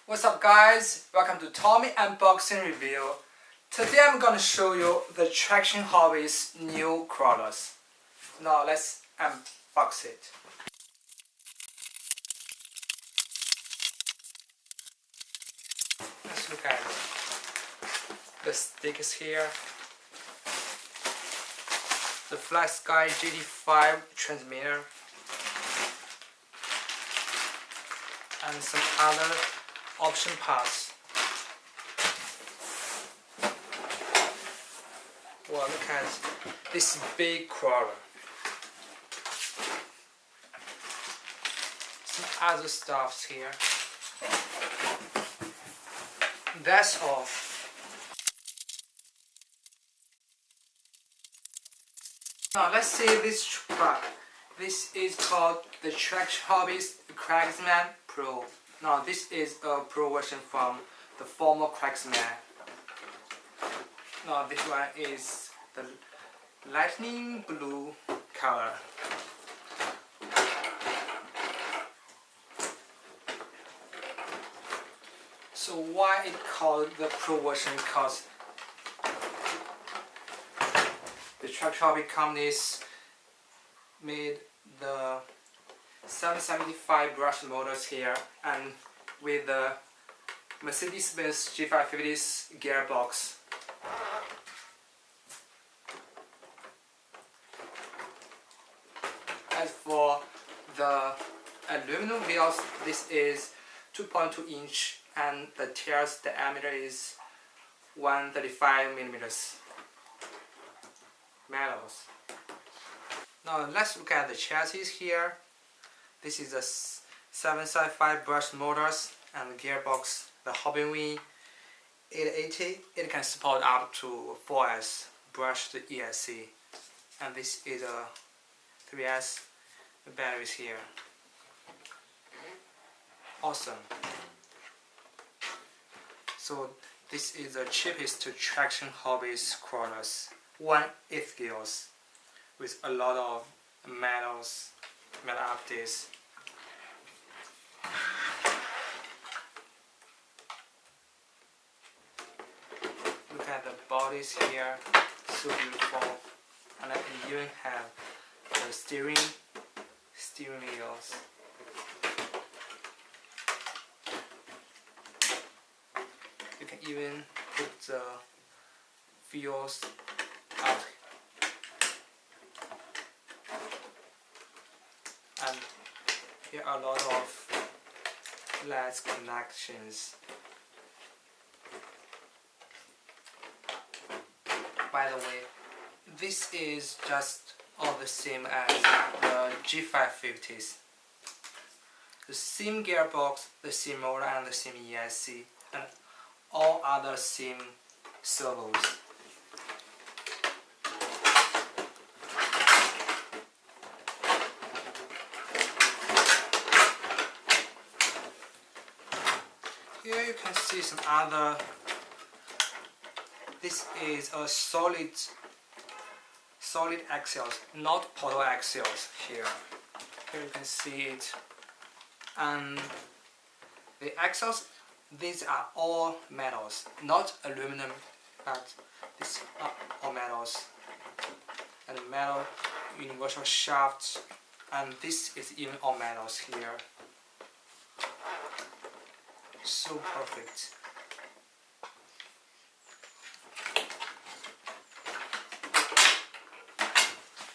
What's up guys, welcome to Tommy Unboxing Review. Today I'm going to show you the Traction Hobby's new crawlers. Now let's unbox it. Let's look at the stickers here. The Flat Sky GT5 transmitter and some other option parts. Well, look at this big crawler. Some other stuffs here. That's all. Now let's see this truck. This is called the Traction Hobby's Cragsman Pro. Now this is a Pro version from the former Cragsman. Now this one is the lightning blue color. So why it called the Pro version? Because the Traction Hobby companies made the 775 brush motors here, and with the Mercedes-Benz G550's gearbox. As for the aluminum wheels, this is 2.2 inch and the tires diameter is 135 millimeters. Metals. Now let's look at the chassis here. This is a 775 brush motors and the gearbox. The Hobby Wing 880. It can support up to 4S brushed ESC, and this is a 3S batteries here. Awesome. So this is the cheapest Traction Hobby's crawlers. 1/8 gears with a lot of metal updates. Look at the bodies here, so beautiful, and you even have the steering wheels. You can even put the wheels up. And here are a lot of LED connections. By the way, this is just all the same as the G550s. The same gearbox, the same motor, and the same ESC, and all other same servos. Here you can see some other. This is a solid axles, not portal axles here. Here you can see it. And the axles, these are all metals, not aluminum, but these are all metals. And metal universal shafts, and this is even all metals here. So perfect.